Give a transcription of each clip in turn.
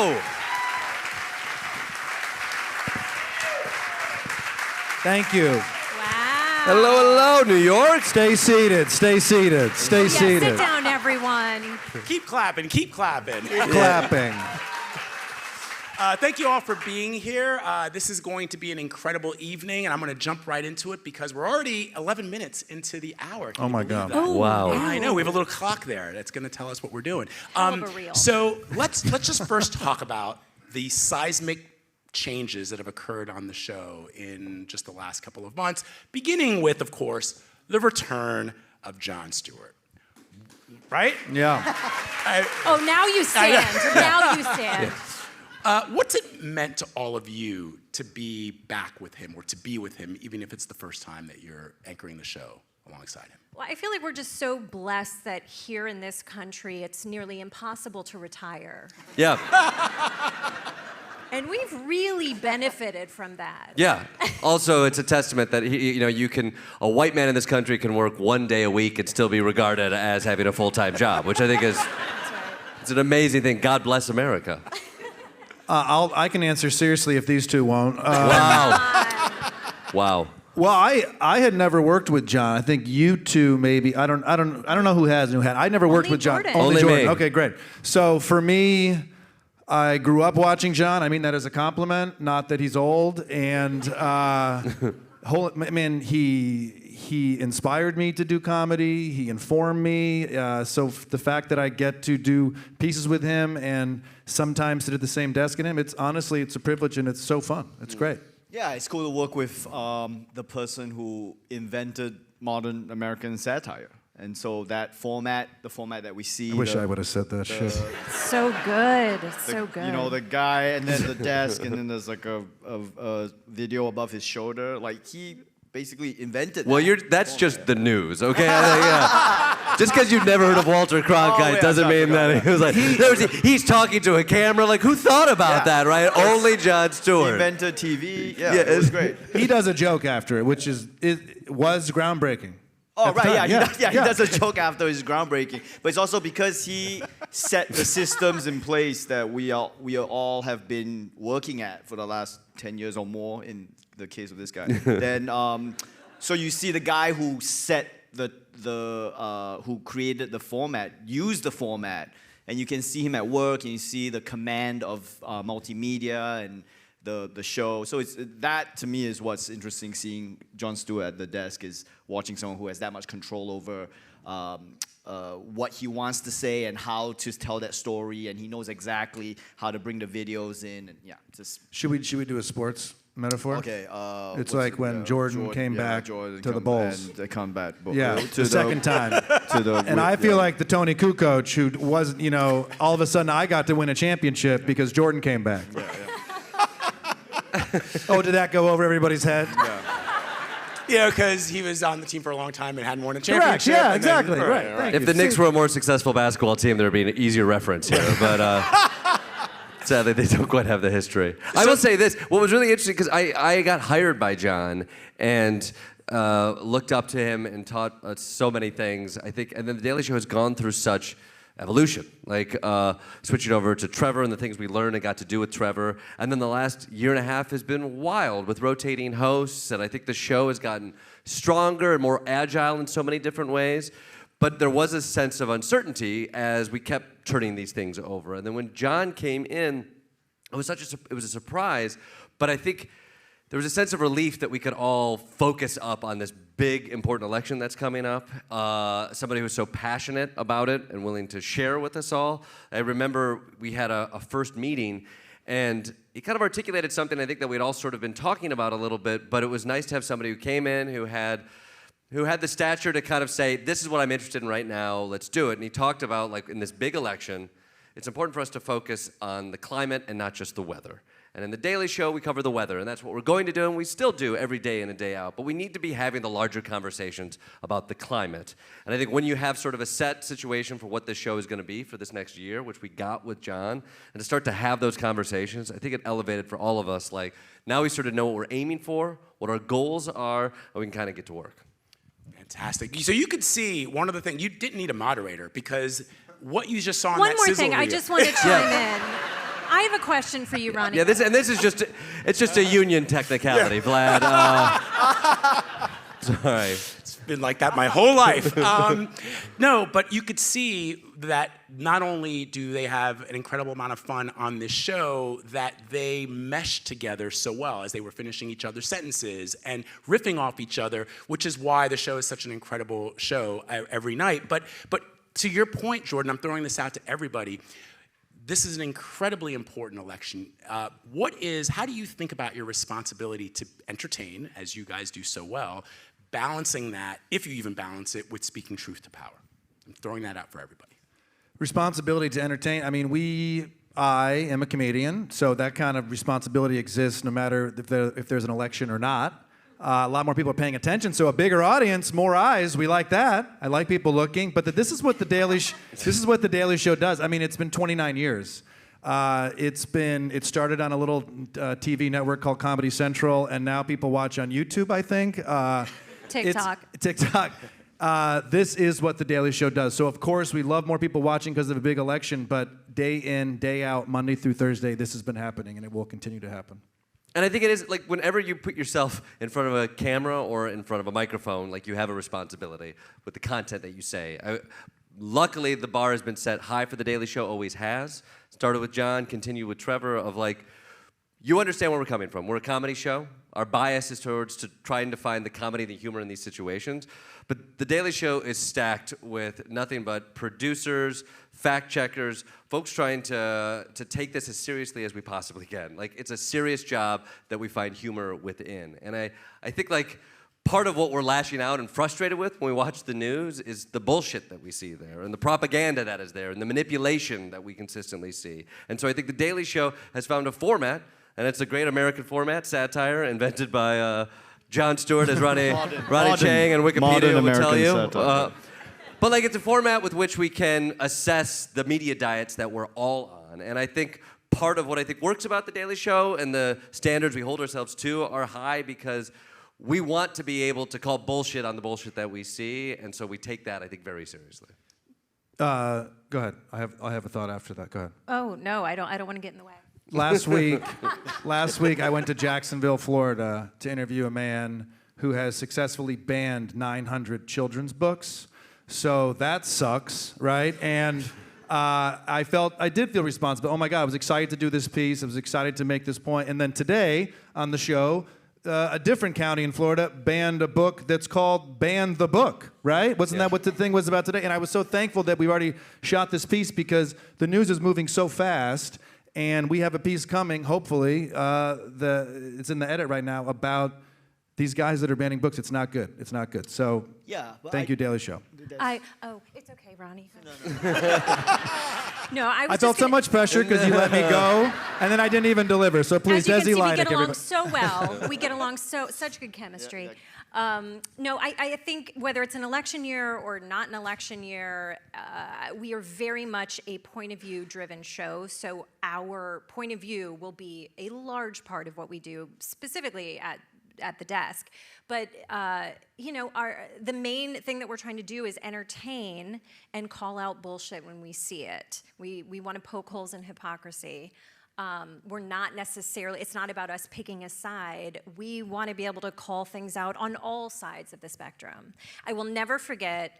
hello. Thank you. Wow. Hello, New York. Stay seated, stay seated, stay seated. Sit down, everyone. Keep clapping, keep clapping. Clapping. Thank you all for being here. This is going to be an incredible evening, and I'm going to jump right into it because we're already 11 minutes into the hour. Can Oh you my believe God. that? Wow. I know, we have a little clock there that's going to tell us what we're doing. Hell of a reel. So let's just first talk about the seismic changes that have occurred on the show in just the last couple of months, beginning with, of course, the return of Jon Stewart. Right? Yeah. Oh, now you stand. Now you stand. What's it meant to all of you to be back with him or to be with him, even if it's the first time that you're anchoring the show alongside him? Well, I feel like we're just so blessed that here in this country, it's nearly impossible to retire. Yeah. And we've really benefited from that. Yeah. Also, it's a testament that a white man in this country can work 1 day a week and still be regarded as having a full-time job, which I think is it's an amazing thing. God bless America. I can answer seriously if these two won't. Wow. Wow. Well, I had never worked with Jon. I think you two maybe. I don't know who has and who had. I never worked Only with Jon. Jordan. Only Jordan. me. Okay, great. So for me, I grew up watching Jon. I mean that as a compliment, not that he's old. And he inspired me to do comedy. He informed me. So the fact that I get to do pieces with him and sometimes sit at the same desk as him, it's a privilege and it's so fun. It's great. Yeah, it's cool to work with the person who invented modern American satire. And so that format, the format that we see. I wish I would have said that shit. So good. So good. You know, the guy and then the desk and then there's like a video above his shoulder. Like he basically invented Well, that's just the news, okay? Yeah. Just because you've never heard of Walter Cronkite doesn't mean that he was like, he's talking to a camera. Like, who thought about that, right? Only Jon Stewart. He invented TV. Yeah, it was great. He does a joke after it, which was groundbreaking. Oh, at the right, time. he does a joke after his groundbreaking. But it's also because he set the systems in place that we all have been working at for the last 10 years or more in the case of this guy. Then, so you see the guy who set who created the format, used the format, and you can see him at work and you see the command of multimedia and the show. So that to me is what's interesting, seeing Jon Stewart at the desk, is watching someone who has that much control over what he wants to say and how to tell that story, and he knows exactly how to bring the videos in. And yeah, just Should we do a sports metaphor? okay. It's like when Jordan came back to the Bulls. And they come back. Yeah, the second time. And I feel like the Tony Kukoc coach who was, all of a sudden I got to win a championship because Jordan came back. Oh, did that go over everybody's head? Yeah, because he was on the team for a long time and hadn't won a Correct, championship. yeah, and then- exactly, right. Thank If you. the Knicks were a more successful basketball team, there would be an easier reference here. But sadly, they don't quite have the history. I will say this. What was really interesting, because I got hired by Jon and looked up to him and taught so many things, I think. And then The Daily Show has gone through such evolution, like switching over to Trevor and the things we learned and got to do with Trevor. And then the last year and a half has been wild with rotating hosts, and I think the show has gotten stronger and more agile in so many different ways. But there was a sense of uncertainty as we kept turning these things over. And then when Jon came in, it was a surprise, but I think there was a sense of relief that we could all focus up on this big, important election that's coming up. Somebody who's so passionate about it and willing to share with us all. I remember we had a first meeting, and he kind of articulated something I think that we'd all sort of been talking about a little bit, but it was nice to have somebody who came in who had the stature to kind of say, this is what I'm interested in right now, let's do it. And he talked about, like, in this big election, it's important for us to focus on the climate and not just the weather. And in The Daily Show, we cover the weather, and that's what we're going to do, and we still do every day in and day out. But we need to be having the larger conversations about the climate. And I think when you have sort of a set situation for what this show is going to be for this next year, which we got with Jon, and to start to have those conversations, I think it elevated for all of us. Like, now we sort of know what we're aiming for, what our goals are, and we can kind of get to work. Fantastic. So you could see one of the things, you didn't need a moderator because what you just saw on One that more sizzle thing, I reel- just want to chime in. I have a question for you, Ronny. Yeah, this is just a union technicality, Vlad. Sorry. It's been like that my whole life. No, but you could see that not only do they have an incredible amount of fun on this show, that they meshed together so well as they were finishing each other's sentences and riffing off each other, which is why the show is such an incredible show every night. But to your point, Jordan, I'm throwing this out to everybody. This is an incredibly important election. How do you think about your responsibility to entertain, as you guys do so well, balancing that, if you even balance it, with speaking truth to power? I'm throwing that out for everybody. Responsibility to entertain. I mean, I am a comedian, so that kind of responsibility exists no matter if there's an election or not. A lot more people are paying attention, so a bigger audience, more eyes. We like that. I like people looking. But this is what the Daily Show does. I mean, it's been 29 years. It started on a little TV network called Comedy Central, and now people watch on YouTube, I think. TikTok. This is what the Daily Show does. So of course we love more people watching because of a big election, but day in, day out, Monday through Thursday, this has been happening, and it will continue to happen. And I think it is, like, whenever you put yourself in front of a camera or in front of a microphone, like, you have a responsibility with the content that you say. Luckily, the bar has been set high for The Daily Show, always has. Started with Jon, continued with Trevor, of, like, you understand where we're coming from. We're a comedy show. Our bias is towards trying to find the comedy, the humor in these situations. But The Daily Show is stacked with nothing but producers, fact checkers, folks trying to take this as seriously as we possibly can. Like, it's a serious job that we find humor within. And I think, like, part of what we're lashing out and frustrated with when we watch the news is the bullshit that we see there, and the propaganda that is there, and the manipulation that we consistently see. And so I think The Daily Show has found a format, and it's a great American format, satire, invented by Jon Stewart, as Ronny Chieng and Wikipedia will tell you. But, like, it's a format with which we can assess the media diets that we're all on. And I think part of what I think works about The Daily Show and the standards we hold ourselves to are high because we want to be able to call bullshit on the bullshit that we see, and so we take that, I think, very seriously. Go ahead. I have a thought after that. Go ahead. Oh no, I don't want to get in the way. Last week I went to Jacksonville, Florida, to interview a man who has successfully banned 900 children's books. So that sucks, right? And I did feel responsible. Oh my God, I was excited to do this piece. I was excited to make this point. And then today on the show, a different county in Florida banned a book that's called Ban the Book, right? Wasn't that what the thing was about today? And I was so thankful that we already shot this piece because the news is moving so fast, and we have a piece coming, hopefully, it's in the edit right now, about these guys that are banning books. It's not good. It's not good. So thank you, Daily Show. It's okay, Ronny. No, I felt so much pressure because you let me go, and then I didn't even deliver. So please, Desi Lydic. We get along so well. We get along such good chemistry. No, I think whether it's an election year or not an election year, we are very much a point of view driven show. So our point of view will be a large part of what we do, specifically at the desk. But the main thing that we're trying to do is entertain and call out bullshit when we see it. We want to poke holes in hypocrisy. We're not necessarily, it's not about us picking a side. We want to be able to call things out on all sides of the spectrum. I will never forget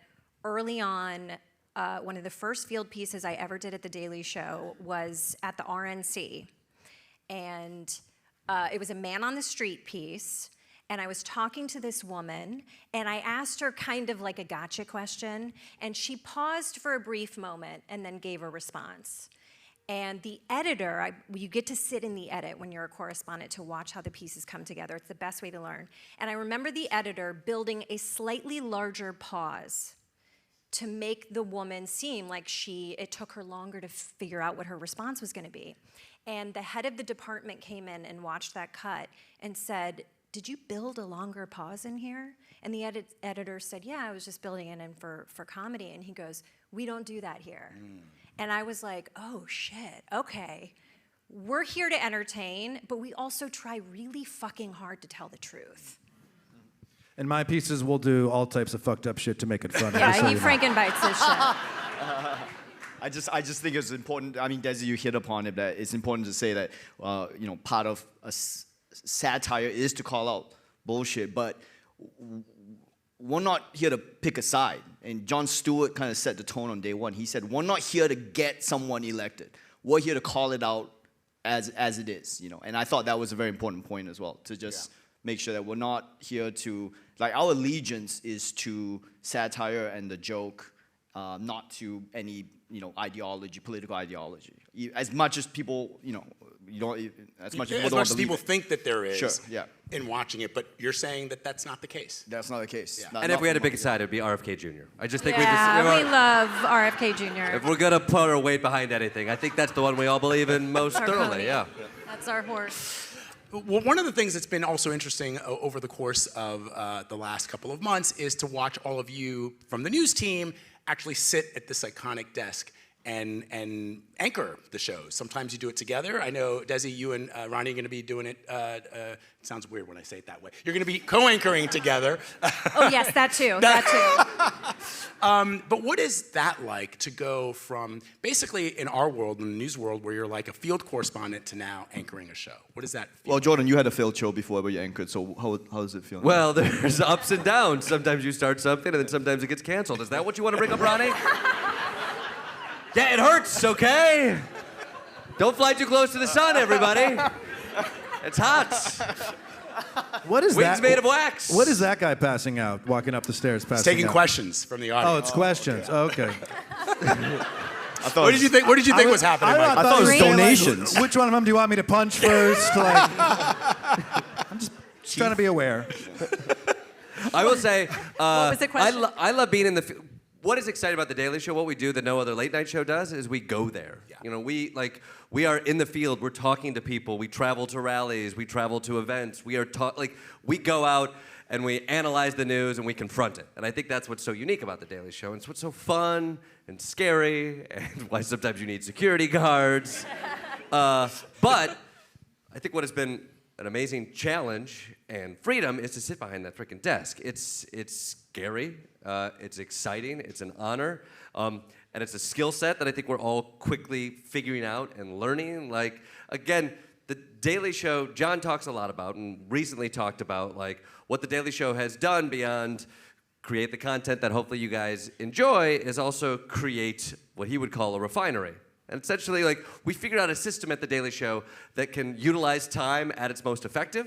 early on, one of the first field pieces I ever did at The Daily Show was at the RNC. And it was a man on the street piece. And I was talking to this woman, and I asked her kind of like a gotcha question, and she paused for a brief moment and then gave a response. And the editor, you get to sit in the edit when you're a correspondent to watch how the pieces come together. It's the best way to learn. And I remember the editor building a slightly larger pause to make the woman seem like it took her longer to figure out what her response was going to be. And the head of the department came in and watched that cut and said, "Did you build a longer pause in here?" And the editor said, "Yeah, I was just building it in for comedy." And he goes, "We don't do that here." And I was like, oh shit, okay. We're here to entertain, but we also try really fucking hard to tell the truth. In my pieces, we'll do all types of fucked up shit to make it funny. Yeah, he Frankenbites this shit. I just think it's important. I mean, Desi, you hit upon it, that it's important to say that part of satire is to call out bullshit, but we're not here to pick a side. And Jon Stewart kind of set the tone on day one. He said, we're not here to get someone elected. We're here to call it out as it is, And I thought that was a very important point as well, to just make sure that we're not here to, our allegiance is to satire and the joke, not to any, ideology, political ideology. As much as people, as much as people think that there is Sure, yeah. in watching it, but you're saying that that's not the case. That's not the case. Yeah. Not- And if not we had to from pick a side, it would be RFK Jr. I just think we love RFK Jr. if we're gonna put our weight behind anything, I think that's the one we all believe in most Our thoroughly. pony. Yeah. That's our horse. Well, one of the things that's been also interesting over the course of the last couple of months is to watch all of you from the news team actually sit at this iconic desk and anchor the shows. Sometimes you do it together. I know, Desi, you and Ronny are going to be doing it. It sounds weird when I say it that way. You're going to be co-anchoring together. Oh, yes, that too. But what is that like to go from basically in our world, in the news world, where you're like a field correspondent to now anchoring a show? What does that feel? Well, Jordan, you had a failed show before where you anchored, so how does it feel? Well, there's ups and downs. Sometimes you start something, and then sometimes it gets canceled. Is that what you want to bring up, Ronny? Yeah, it hurts, okay? Don't fly too close to the sun, everybody. It's hot. What is Wings that? made of wax. What is that guy passing out, walking up the stairs, passing Taking out? questions from the Oh, audience. it's questions. Oh, okay. What did you think? What did you think was happening, Mike? I thought it was Really? donations. Which one of them do you want me to punch first? I'm just trying to be aware. I will say, What was the question? I love being in the field. What is exciting about The Daily Show, what we do that no other late night show does, is we go there. Yeah. We are in the field, we're talking to people, we travel to rallies, we travel to events, we go out and we analyze the news and we confront it. And I think that's what's so unique about The Daily Show, and it's what's so fun and scary, and why sometimes you need security guards. But I think what has been an amazing challenge and freedom is to sit behind that freaking desk. It's scary, it's exciting, it's an honor, and it's a skill set that I think we're all quickly figuring out and learning. Again, The Daily Show, Jon talks a lot about and recently talked about what The Daily Show has done beyond create the content that hopefully you guys enjoy is also create what he would call a refinery. And essentially, we figured out a system at The Daily Show that can utilize time at its most effective,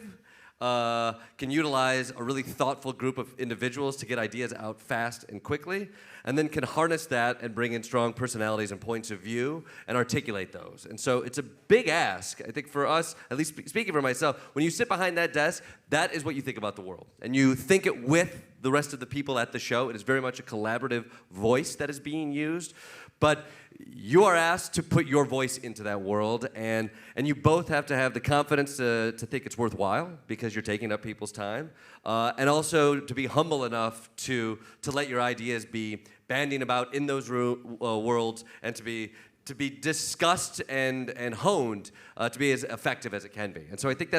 can utilize a really thoughtful group of individuals to get ideas out fast and quickly, and then can harness that and bring in strong personalities and points of view and articulate those. And so it's a big ask, I think, for us, at least speaking for myself. When you sit behind that desk, that is what you think about the world. And you think it with the rest of the people at the show. It is very much a collaborative voice that is being used. But you are asked to put your voice into that world, and you both have to have the confidence to think it's worthwhile because you're taking up people's time, and also to be humble enough to let your ideas be bandied about in those worlds, and to be discussed and honed to be as effective as it can be. And so I think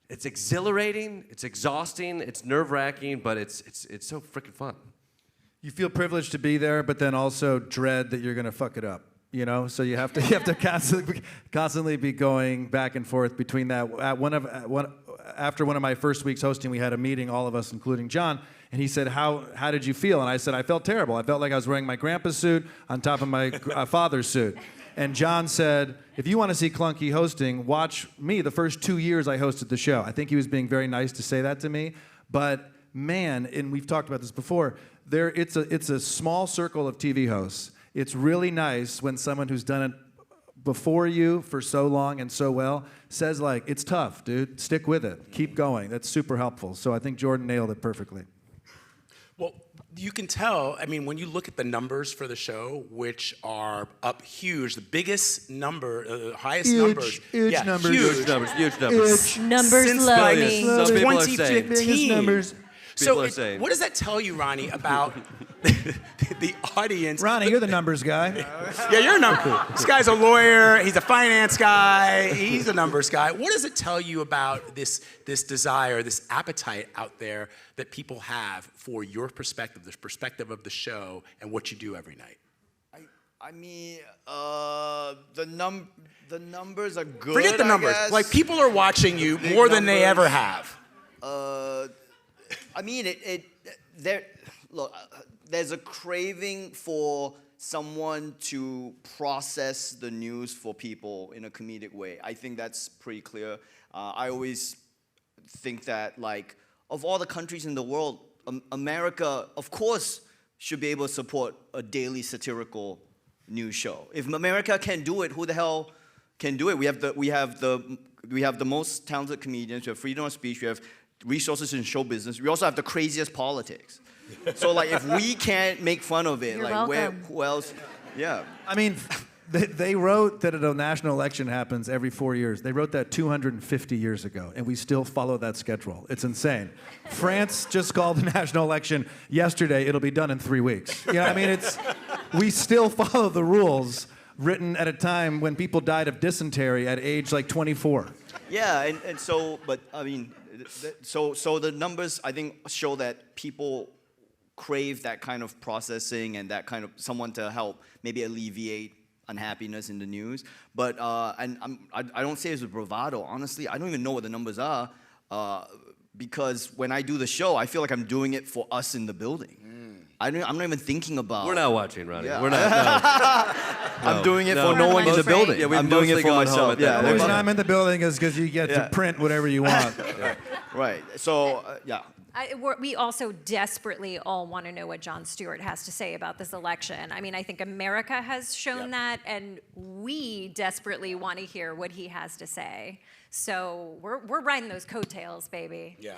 it's exhilarating, it's exhausting, it's nerve-wracking, but it's so freaking fun. You feel privileged to be there, but then also dread that you're going to fuck it up. So you have to constantly be going back and forth between that. After one of my first weeks hosting, we had a meeting, all of us, including Jon, and he said, "How did you feel?" And I said, "I felt terrible. I felt like I was wearing my grandpa's suit on top of my father's suit." And Jon said, "If you want to see clunky hosting, watch me the first 2 years I hosted the show." I think he was being very nice to say that to me, but man, and we've talked about this before, it's a small circle of TV hosts. It's really nice when someone who's done it before you for so long and so well says it's tough, dude, stick with it, keep going. That's super helpful. So I think Jordan nailed it perfectly. Well, you can tell, when you look at the numbers for the show, which are up huge, the biggest number, highest numbers. Huge numbers. Huge numbers. Numbers Since love like me. Some people are saying. 2015. Numbers. People are saying. What does that tell you, Ronny, about the audience? Ronny, you're the numbers guy. Yeah, you're a number. This guy's a lawyer. He's a finance guy. He's a numbers guy. What does it tell you about this desire, this appetite out there that people have for your perspective, the perspective of the show, and what you do every night? I mean, the numbers are good. Forget the numbers. I guess. Like, people are watching you Big more than they numbers. ever have. I mean, there's a craving for someone to process the news for people in a comedic way. I think that's pretty clear. I always think that, like, of all the countries in the world, America, of course, should be able to support a daily satirical news show. If America can do it, who the hell can do it? We have the most talented comedians. We have freedom of speech. We have resources in show business. We also have the craziest politics. So, like, if we can't make fun of it, You're like, welcome. who else? Yeah. I mean, they wrote that a national election happens every 4 years. They wrote that 250 years ago, and we still follow that schedule. It's insane. France just called the national election yesterday. It'll be done in 3 weeks. You know, I mean, we still follow the rules written at a time when people died of dysentery at age like 24. Yeah, and so, but I mean, so the numbers, I think, show that people crave that kind of processing and that kind of someone to help maybe alleviate unhappiness in the news. But I don't say it's a bravado. Honestly, I don't even know what the numbers are because when I do the show, I feel like I'm doing it for us in the building. I'm not even thinking about. We're not watching, Ronny. Yeah. We're not. I'm doing it No. for no one in the Mostly- building. Yeah, we've I'm doing it mostly for gone home myself. at that Yeah, The point. reason I'm in the building is because you get Yeah. to print whatever you want. right. So yeah. We also desperately all want to know what Jon Stewart has to say about this election. I mean, I think America has shown that, and we desperately want to hear what he has to say. So we're riding those coattails, baby. Yeah.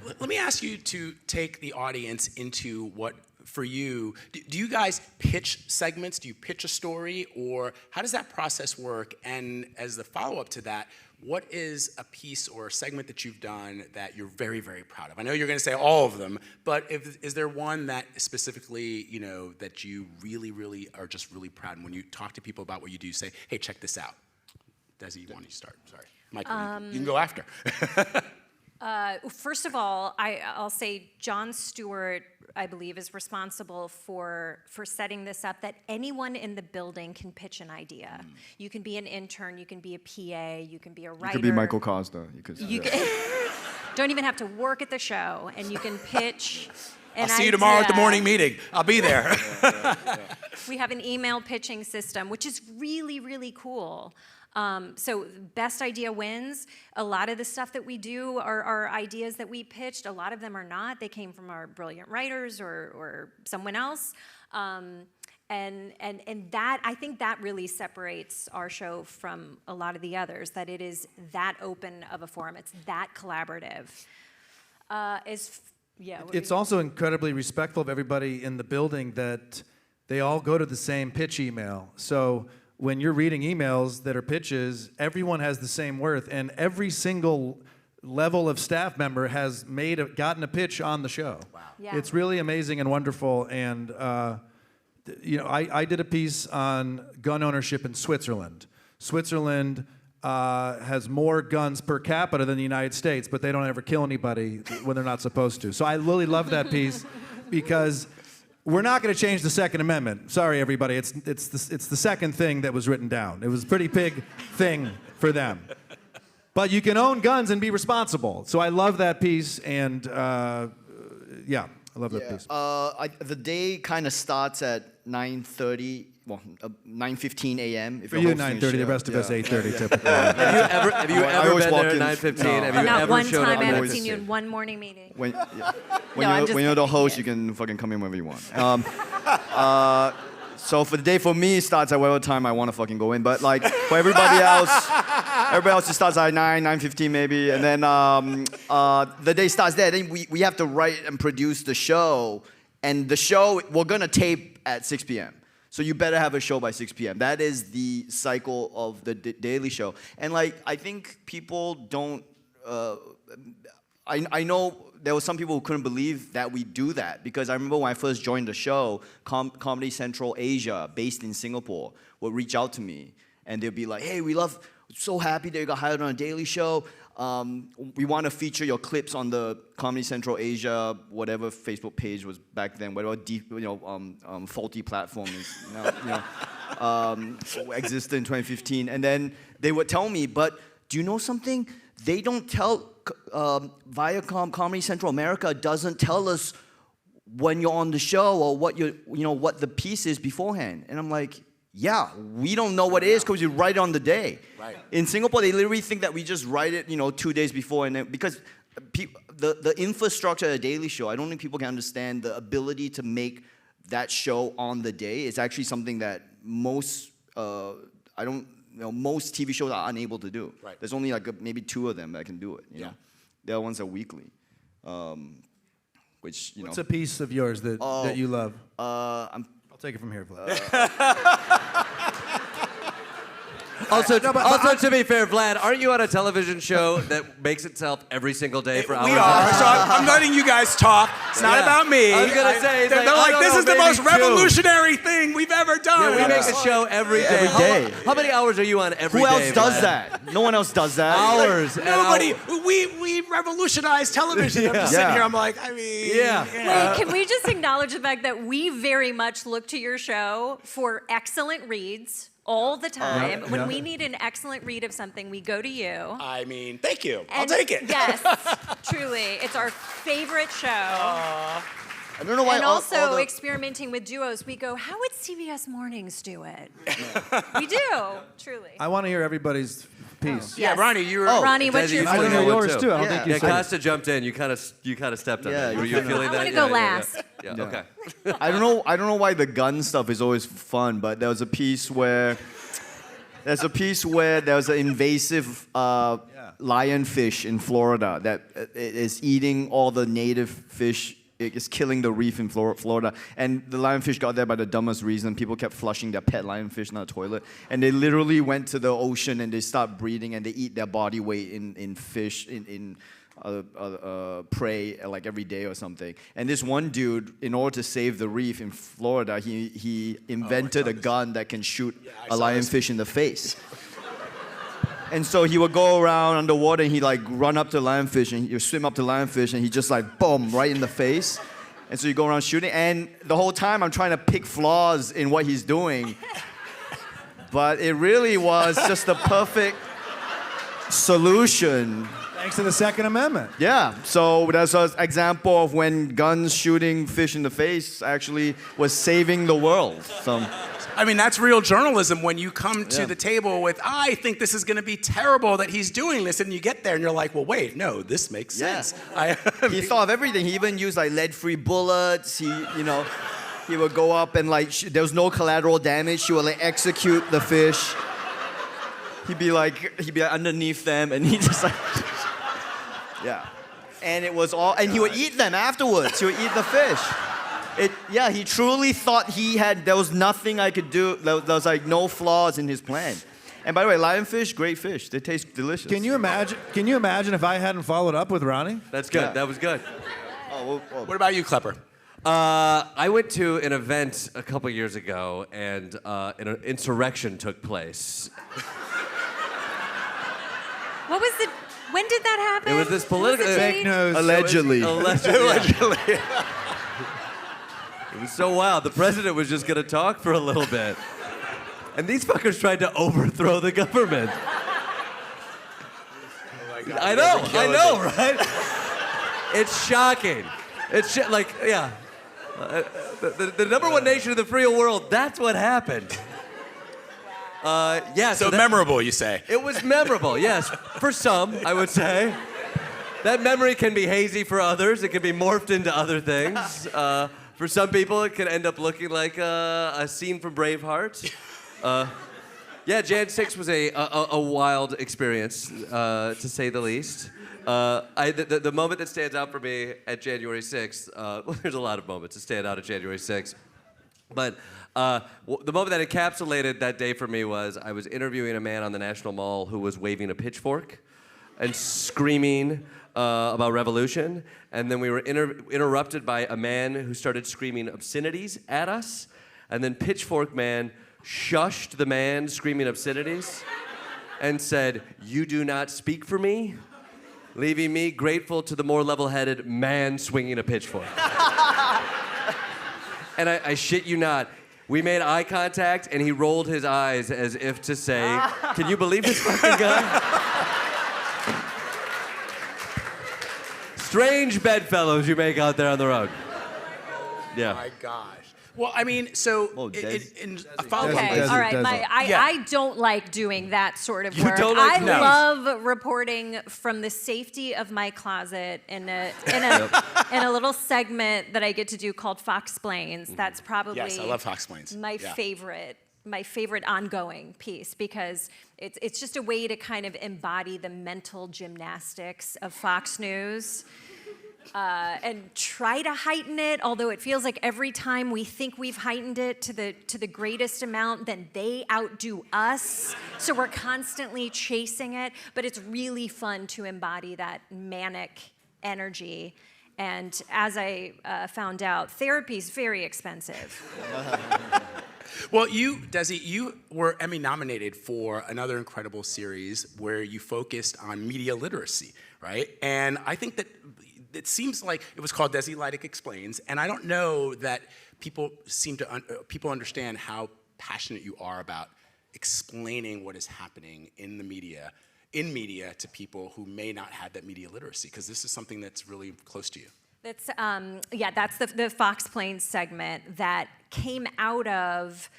Let me ask you to take the audience into what, for you, do you guys pitch segments? Do you pitch a story? Or how does that process work? And as the follow-up to that, what is a piece or a segment that you've done that you're very, very proud of? I know you're going to say all of them, but is there one that specifically, you know, that you really, really are just really proud? And when you talk to people about what you do, you say, hey, check this out. Desi, why don't you start? Sorry. Mike, you can go after. First of all, I'll say Jon Stewart, I believe, is responsible for setting this up, that anyone in the building can pitch an idea. You can be an intern, you can be a PA, you can be a writer. You could be Michael Kosta. You don't even have to work at the show, and you can pitch an I'll see you tomorrow at the idea. morning meeting. I'll be there. We have an email pitching system, which is really, really cool. So best idea wins. A lot of the stuff that we do are ideas that we pitched. A lot of them are not. They came from our brilliant writers or someone else. And that, I think that really separates our show from a lot of the others, that it is that open of a forum. It's that collaborative. It's also incredibly respectful of everybody in the building that they all go to the same pitch email. So when you're reading emails that are pitches, everyone has the same worth, and every single level of staff member has gotten a pitch on the show. Wow. Yeah. It's really amazing and wonderful. And you know, I did a piece on gun ownership in Switzerland. Switzerland has more guns per capita than the United States, but they don't ever kill anybody when they're not supposed to. So I really love that piece because we're not going to change the Second Amendment. Sorry, everybody. It's the second thing that was written down. It was a pretty big thing for them. But you can own guns and be responsible. So I love that piece, and yeah, I love that piece. The day kind of starts at 9:30. Well, 9:15 a.m. For you, 9:30. The rest of us, 8:30 typically. Have you I ever always been walk there at in- 9:15? No. Have you Not ever one showed time up I at haven't 9:15? seen you in one morning meeting. When No, I'm just you're the host, kidding. you can fucking come in whenever you want. So for the day for me, it starts at whatever time I want to fucking go in. But like for everybody else it starts at 9:15 maybe, and then the day starts there. Then we have to write and produce the show, and the show we're gonna tape at 6 p.m. So you better have a show by 6 p.m. That is the cycle of the Daily Show. And like I think people don't. I know there were some people who couldn't believe that we do that, because I remember when I first joined the show, Comedy Central Asia, based in Singapore, would reach out to me and they'd be like, "Hey, so happy that you got hired on a Daily Show. We want to feature your clips on the Comedy Central Asia, whatever Facebook page was back then, whatever faulty platform is now, existed in 2015. And then they would tell me, but do you know something? They don't tell, Viacom, Comedy Central America doesn't tell us when you're on the show or what what the piece is beforehand. And I'm like, yeah, we don't know what it is because you write it on the day. Right. In Singapore, they literally think that we just write it, 2 days before, and then, because the infrastructure of a daily show, I don't think people can understand the ability to make that show on the day. It's actually something that most most TV shows are unable to do. Right. There's only like maybe 2 of them that can do it. You know? The other ones are weekly. Which What's a piece of yours that you love? I'll take it from here, Vlad. Also, to be fair, Vlad, aren't you on a television show that makes itself every single day for hours? We are. So I'm letting you guys talk. It's not about me. I was gonna say, they're like, this is the most revolutionary thing we've ever done. Yeah, we make a show every day. Every day. How many hours are you on every day? Who else does Vlad? that? No one else does that. Hours. Nobody. We revolutionized television. I'm just sitting here. I'm like, I mean. Wait, can we just acknowledge the fact that we very much look to your show for excellent reads all the time? When we need an excellent read of something, we go to you. I mean, thank you. I'll And take it. Yes, truly. It's our favorite show. I don't know why. And all also the- experimenting with duos, we go, how would CBS Mornings do it? We do, truly. I want to hear everybody's piece. Yeah, Yes. Ronnie, you were. Ronnie, what's Desi, your you I want to know hear what yours too. I don't think you Yeah, said it. Kosta jumped in. You kind of stepped on Yeah, it. Were you you kinda- feeling I that? wanna go last. Yeah. Okay. I don't know why the gun stuff is always fun, but there was a piece where there was an invasive lionfish in Florida that is eating all the native fish. It is killing the reef in Florida. And the lionfish got there by the dumbest reason. People kept flushing their pet lionfish in the toilet. And they literally went to the ocean and they start breeding and they eat their body weight in fish, in prey like every day or something. And this one dude, in order to save the reef in Florida, he invented a gun that can shoot a lionfish in the face. And so he would go around underwater and he'd like run up to lionfish and he'd swim up to lionfish and he just like boom right in the face. And so you go around shooting, and the whole time I'm trying to pick flaws in what he's doing. But it really was just the perfect solution. Thanks to the Second Amendment. Yeah, so that's an example of when guns shooting fish in the face actually was saving the world. So, I mean, that's real journalism when you come to the table with, I think this is going to be terrible that he's doing this, and you get there and you're like, well, wait, no, this makes sense. He thought of everything. He even used like lead-free bullets. He would go up and like there was no collateral damage. He would like execute the fish. He'd be like underneath them, and he just like. Yeah, and it was all, and he would eat them afterwards. He would eat the fish. He truly thought there was nothing I could do. There was like no flaws in his plan. And by the way, lionfish, great fish. They taste delicious. Can you imagine if I hadn't followed up with Ronnie? That's good. Yeah. That was good. What about you, Klepper? I went to an event a couple years ago, and an insurrection took place. What was the? When did that happen? It was this political. What was the Fake date? news. Allegedly. Allegedly. It was so wild. The president was just going to talk for a little bit. And these fuckers tried to overthrow the government. Oh my God, I know, right? It's shocking. It's like, yeah. The number one nation in the free world, that's what happened. Yeah. So memorable, you say? It was memorable, yes. For some, I would say. That memory can be hazy for others. It can be morphed into other things. For some people, it can end up looking like a scene from Braveheart. Yeah, Jan 6 was a wild experience, to say the least. The moment that stands out for me at January 6th, well, there's a lot of moments that stand out at January 6th. But the moment that encapsulated that day for me was I was interviewing a man on the National Mall who was waving a pitchfork and screaming about revolution. And then we were interrupted by a man who started screaming obscenities at us. And then Pitchfork Man shushed the man screaming obscenities and said, "You do not speak for me," leaving me grateful to the more level-headed man swinging a pitchfork. And I shit you not, We made eye contact, and he rolled his eyes as if to say, "Can you believe this fucking guy?" Strange bedfellows you make out there on the road. Yeah. Oh my gosh. Well, I mean, so in a follow-up. Okay, Desi, all right. Desi. I don't like doing that sort of You work. don't like- I No. love reporting from the safety of my closet in a little segment that I get to do called Foxplains. That's probably Yes, I love Foxplains. my favorite ongoing piece because it's just a way to kind of embody the mental gymnastics of Fox News. And try to heighten it, although it feels like every time we think we've heightened it to the greatest amount, then they outdo us. So we're constantly chasing it, but it's really fun to embody that manic energy. And as I found out, therapy is very expensive. Well, Desi, you were Emmy nominated for another incredible series where you focused on media literacy, right? And I think that it seems like it was called Desi Lydic Explains, and I don't know that people people understand how passionate you are about explaining what is happening in the media, to people who may not have that media literacy, because this is something that's really close to you. That's that's the Foxplains segment that came out of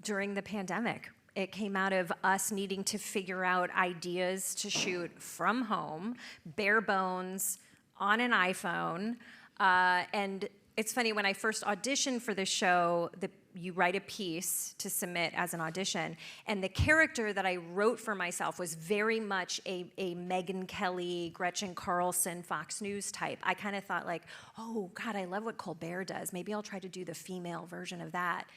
during the pandemic. It came out of us needing to figure out ideas to shoot from home, bare bones, on an iPhone. And it's funny, when I first auditioned for the show, you write a piece to submit as an audition, and the character that I wrote for myself was very much a Megyn Kelly, Gretchen Carlson, Fox News type. I kind of thought like, oh God, I love what Colbert does. Maybe I'll try to do the female version of that.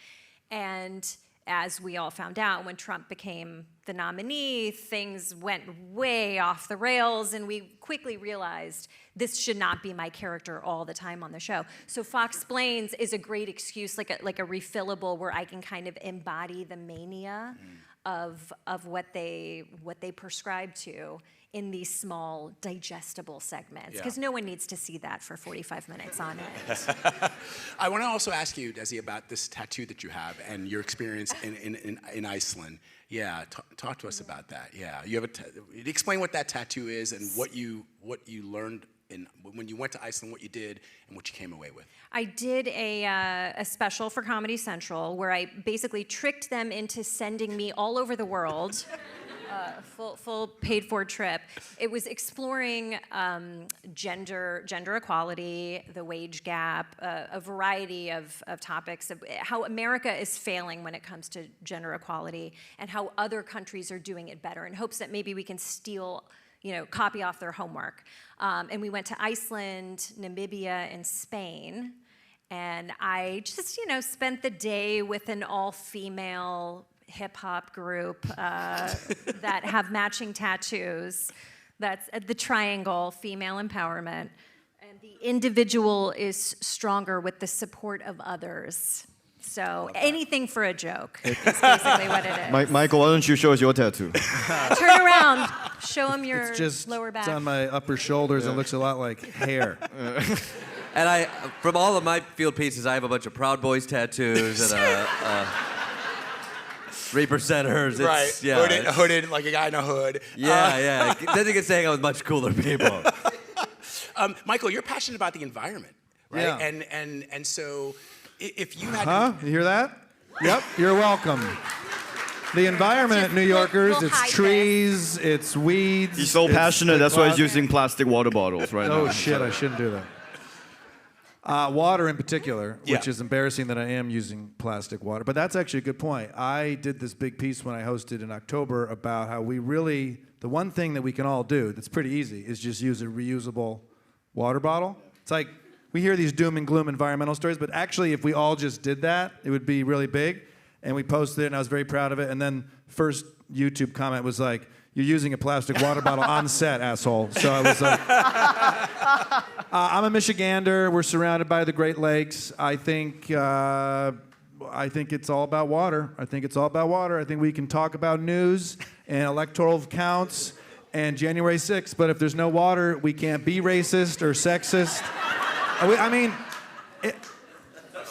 And as we all found out, when Trump became the nominee, things went way off the rails, and we quickly realized this should not be my character all the time on the show. So Foxplains is a great excuse, like a refillable, where I can kind of embody the mania of what they prescribe to in these small, digestible segments, because no one needs to see that for 45 minutes on it. I want to also ask you, Desi, about this tattoo that you have and your experience in Iceland. Yeah, talk to us about that. Yeah, you have explain what that tattoo is and what you learned when you went to Iceland, what you did and what you came away with. I did a special for Comedy Central where I basically tricked them into sending me all over the world. Full paid-for trip. It was exploring gender equality, the wage gap, a variety of topics, of how America is failing when it comes to gender equality, and how other countries are doing it better, in hopes that maybe we can copy off their homework. And we went to Iceland, Namibia, and Spain. And I just, spent the day with an all-female hip-hop group that have matching tattoos. That's the triangle, female empowerment. And the individual is stronger with the support of others. So anything for a joke is basically what it is. Michael, why don't you show us your tattoo? Turn around. Show them your It's just lower back. It's on my upper shoulders. It looks a lot like hair. And from all of my field pieces, I have a bunch of Proud Boys tattoos and 3%ers. Right, Yeah, hooded, like a guy in a hood. Yeah. Then you can say hang out with much cooler people. Michael, you're passionate about the environment, right? Yeah. And so if you had You hear that? Yep, you're welcome. The environment, New Yorkers, we'll it's hide trees, it's weeds. He's so it's passionate, the that's why he's cloud- using plastic water bottles right now. Oh shit, I shouldn't do that. Water in particular, which is embarrassing that I am using plastic water. But that's actually a good point. I did this big piece when I hosted in October about how the one thing that we can all do that's pretty easy is just use a reusable water bottle. It's like, we hear these doom and gloom environmental stories, but actually if we all just did that, it would be really big. And we posted it, and I was very proud of it. And then first YouTube comment was like, "You're using a plastic water bottle on set, asshole." So I was like, I'm a Michigander. We're surrounded by the Great Lakes. I think it's all about water. I think we can talk about news and electoral counts and January 6th, but if there's no water, we can't be racist or sexist.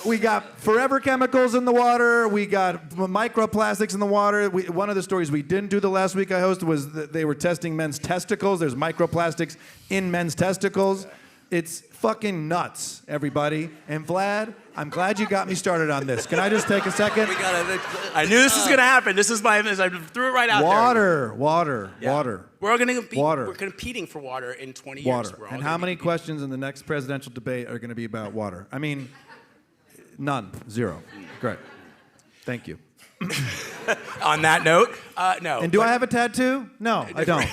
We got forever chemicals in the water. We got microplastics in the water. One of the stories we didn't do the last week I hosted was that they were testing men's testicles. There's microplastics in men's testicles. It's fucking nuts, everybody. And Vlad, I'm glad you got me started on this. Can I just take a second? I knew this was gonna happen. This is I threw it right out there. Water. We're gonna compete. Water. We're competing for water in 20 years. Water. We're all And gonna how be many competing. questions in the next presidential debate are going to be about water? I mean, none. Zero. Great. Thank you. On that note, no. And do I have a tattoo? No, I don't.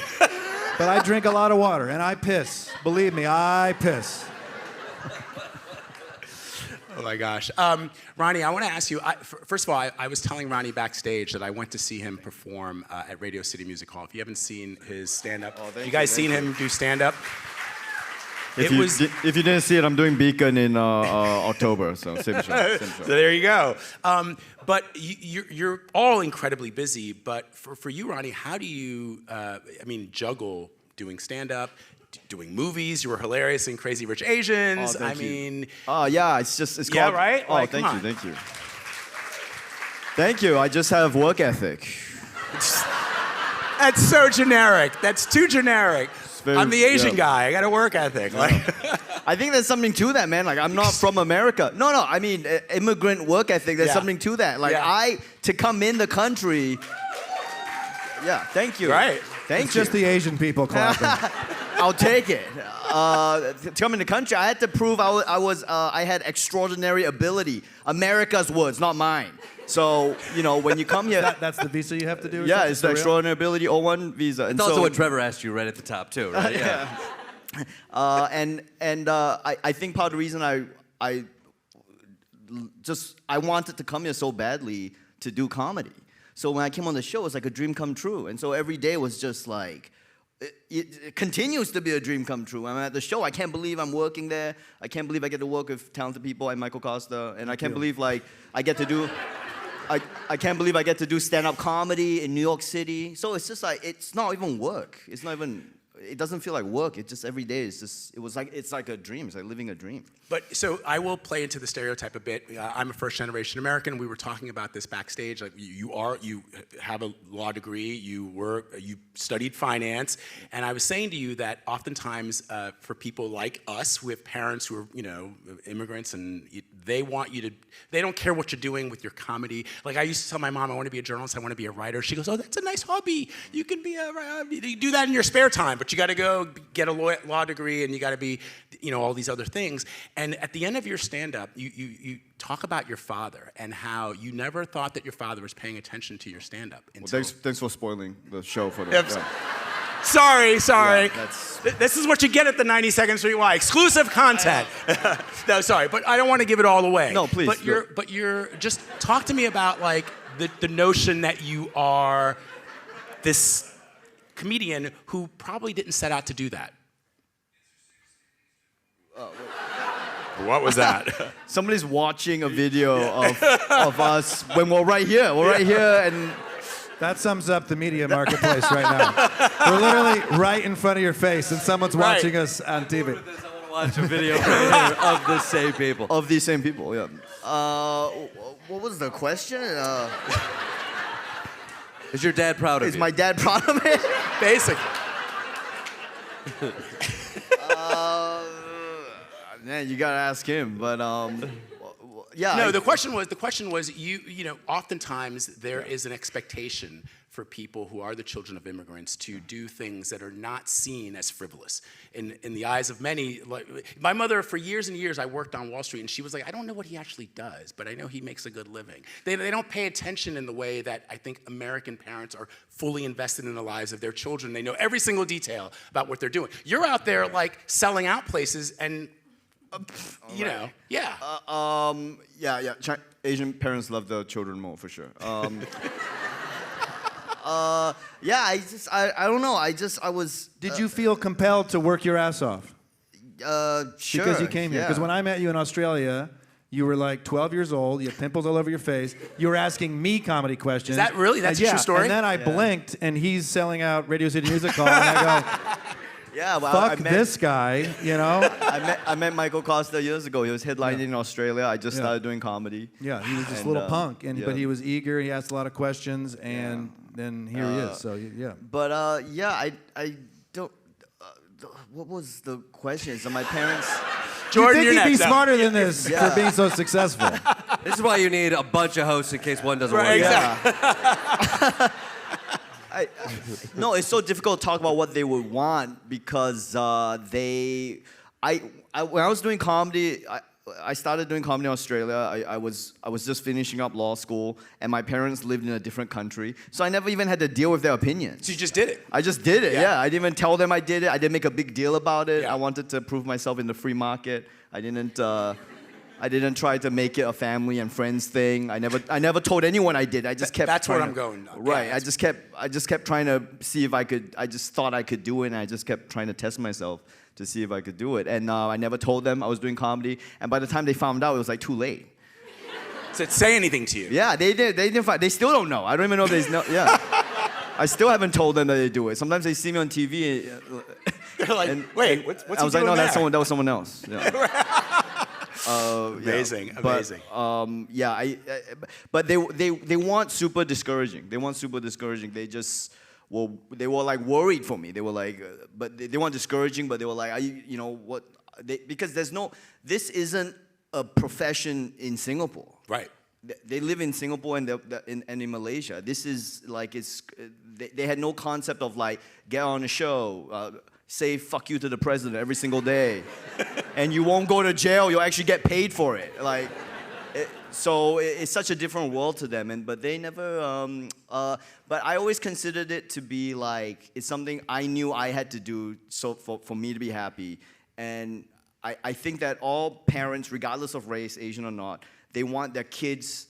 But I drink a lot of water, and I piss. Believe me, I piss. Oh my gosh. Ronny, I want to ask you, first of all, I was telling Ronny backstage that I went to see him perform at Radio City Music Hall. If you haven't seen his stand-up, you guys seen him do stand-up? If you didn't see it, I'm doing Beacon in October, so same show. So there you go. But you're all incredibly busy, but for you, Ronny, how do you, juggle doing stand-up, doing movies? You were hilarious in Crazy Rich Asians. Oh, yeah, it's called. Yeah, right? Oh, Like, thank come you, on. thank you. Thank you. I just have work ethic. That's so generic. That's too generic. I'm the Asian guy. I got a work ethic. Like, I think there's something to that, man. Like, I'm not from America. No, I mean, immigrant work ethic, there's something to that. Like, to come in the country, thank you. Right. Thank It's you. just the Asian people clapping. I'll take it. To come in the country, I had to prove I had extraordinary ability. America's words, not mine. So, when you come here... That's the visa you have to do? Or yeah, something? it's the extraordinary ability 01 visa. And It's also what Trevor asked you right at the top, too, right? Yeah. I think part of the reason I wanted to come here so badly to do comedy. So when I came on the show, it was like a dream come true. And so every day was just like, it continues to be a dream come true. I'm at the show. I can't believe I'm working there. I can't believe I get to work with talented people like Michael Kosta. And I can't believe I can't believe I get to do stand-up comedy in New York City. So it's just like, it's not even work. It doesn't feel like work. It's just every day. It's like a dream. It's like living a dream. but so I will play into the stereotype a bit. I'm a first-generation American. We were talking about this backstage. Like you have a law degree. You studied finance, and I was saying to you that oftentimes for people like us with parents who are immigrants, and they want you to. They don't care what you're doing with your comedy. Like I used to tell my mom, I want to be a journalist. I want to be a writer. She goes, oh, that's a nice hobby. You can be you do that in your spare time, but you got to go get a law degree, and you got to be, all these other things. And at the end of your stand-up, you talk about your father and how you never thought that your father was paying attention to your stand-up. Well, thanks for spoiling the show for Yep. that. Yeah. Sorry. Yeah, This is what you get at the 92nd Street Y. Exclusive content. No, sorry, but I don't want to give it all away. No, please. But you're just talk to me about like the notion that you are this comedian who probably didn't set out to do that. What was that? Somebody's watching a video of us when we're right here. We're right here, and That sums up the media marketplace right now. We're literally right in front of your face, and someone's watching us on TV. I want to watch a video right here of the same people. of these same people. Yeah. What was the question? Is your dad proud of Is you? my dad proud of me? Basically. Man, you gotta ask him. But yeah. No, the question was oftentimes there is an expectation for people who are the children of immigrants to do things that are not seen as frivolous. In the eyes of many, like my mother, for years and years, I worked on Wall Street, and she was like, I don't know what he actually does, but I know he makes a good living. They don't pay attention in the way that I think American parents are fully invested in the lives of their children. They know every single detail about what they're doing. You're out there like selling out places and yeah. Asian parents love their children more for sure. I don't know. I was. Did you feel compelled to work your ass off? Sure. Because you came here. yeah. Because when I met you in Australia, you were like 12 years old. You had pimples all over your face. You were asking me comedy questions. Is that really? That's a true story? And then I blinked, and he's selling out Radio City Music Hall, and I go, Yeah, well, Fuck I met, this guy, you know? I met Michael Kosta years ago. He was headlining in Australia. I just started doing comedy. Yeah, he was this And, little punk, but he yeah. was eager. He asked a lot of questions, and then here he is. So yeah. But yeah, I don't. What was the question? So my parents. Jordan, You'd you're think he'd be next. smarter than this for being so successful. This is why you need a bunch of hosts in case one doesn't work. Exactly. No, it's so difficult to talk about what they would want because when I was doing comedy, I started doing comedy in Australia. I was just finishing up law school, and my parents lived in a different country, so I never even had to deal with their opinions. So you just did it. I just did it. Yeah. Yeah, I didn't even tell them I did it. I didn't make a big deal about it. Yeah. I wanted to prove myself in the free market. I didn't try to make it a family and friends thing. I never told anyone I did. I just kept. That's what trying I'm going on. Right. Yeah, I just kept trying to see if I could. I just thought I could do it, and I just kept trying to test myself to see if I could do it. And I never told them I was doing comedy. And by the time they found out, it was like too late. So say anything to you. Yeah, they did. They didn't. They still don't know. I don't even know if they know. Yeah. I still haven't told them that they do it. Sometimes they see me on TV. They're like, wait, what's I he was like, doing no, there? that was someone else. Yeah. Amazing, But, amazing. yeah, but they want super discouraging. They want super discouraging. They were like worried for me. They were like, but they weren't discouraging. But they were like, you know what? Because this isn't a profession in Singapore. Right. They live in Singapore and in Malaysia. This is like they had no concept of like get on a show. Say fuck you to the president every single day, and you won't go to jail. You'll actually get paid for it. So it's such a different world to them. But they never. But I always considered it to be like it's something I knew I had to do so for me to be happy. And I think that all parents, regardless of race, Asian or not, they want their kids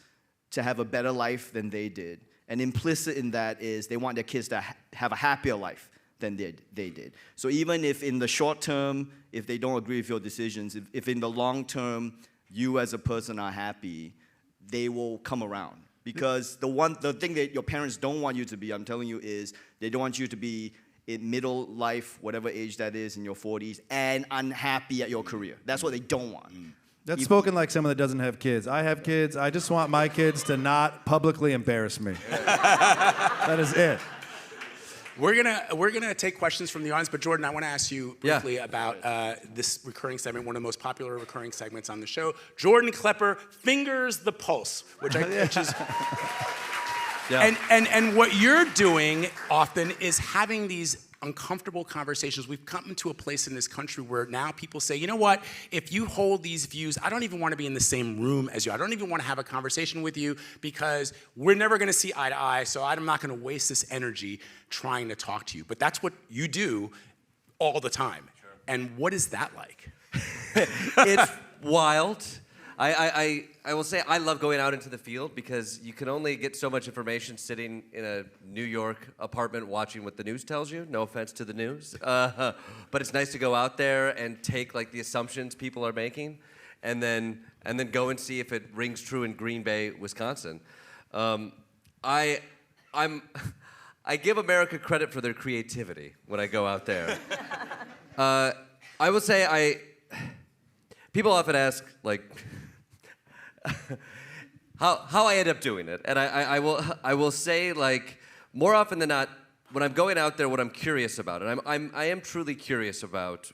to have a better life than they did. And implicit in that is they want their kids to have a happier life than they did. So even if in the short term, if they don't agree with your decisions, if in the long term you as a person are happy, they will come around. Because the thing that your parents don't want you to be, I'm telling you, is they don't want you to be in middle life, whatever age that is, in your 40s, and unhappy at your career. That's what they don't want. That's spoken like someone that doesn't have kids. I have kids. I just want my kids to not publicly embarrass me. That is it. We're gonna take questions from the audience, but Jordan, I want to ask you briefly about this recurring segment, one of the most popular recurring segments on the show. Jordan Klepper fingers the pulse, which is. Yeah. And what you're doing often is having these uncomfortable conversations. We've come to a place in this country where now people say, you know what, if you hold these views, I don't even want to be in the same room as you. I don't even want to have a conversation with you because we're never going to see eye to eye, so I'm not going to waste this energy trying to talk to you. But that's what you do all the time. Sure. And what is that like? It's wild. I will say I love going out into the field because you can only get so much information sitting in a New York apartment watching what the news tells you. No offense to the news. But it's nice to go out there and take like the assumptions people are making and then go and see if it rings true in Green Bay, Wisconsin. I give America credit for their creativity when I go out there. I will say people often ask like how I end up doing it, and I will say like more often than not when I'm going out there, what I'm curious about, and I am truly curious about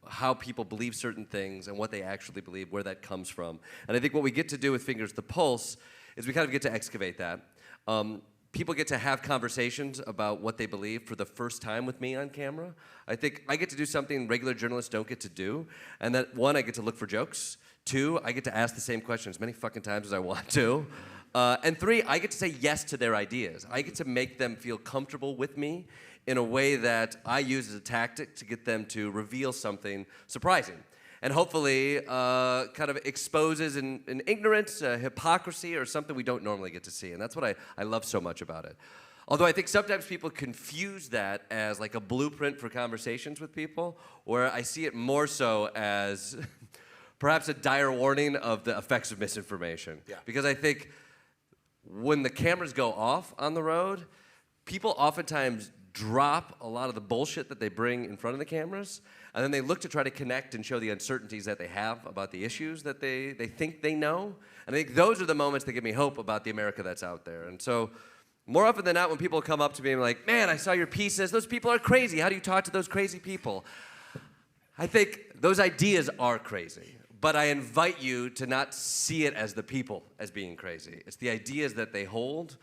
how people believe certain things and what they actually believe, where that comes from, and I think what we get to do with Fingers the Pulse is we kind of get to excavate that. People get to have conversations about what they believe for the first time with me on camera. I think I get to do something regular journalists don't get to do, and that one, I get to look for jokes. 2, I get to ask the same question as many fucking times as I want to. And 3, I get to say yes to their ideas. I get to make them feel comfortable with me in a way that I use as a tactic to get them to reveal something surprising. And hopefully kind of exposes an ignorance, hypocrisy, or something we don't normally get to see. And that's what I love so much about it. Although I think sometimes people confuse that as like a blueprint for conversations with people, where I see it more so as perhaps a dire warning of the effects of misinformation. Yeah. Because I think when the cameras go off on the road, people oftentimes drop a lot of the bullshit that they bring in front of the cameras, and then they look to try to connect and show the uncertainties that they have about the issues that they think they know. And I think those are the moments that give me hope about the America that's out there. And so more often than not, when people come up to me and like, man, I saw your pieces, those people are crazy. How do you talk to those crazy people? I think those ideas are crazy, but I invite you to not see it as the people as being crazy. It's the ideas that they hold.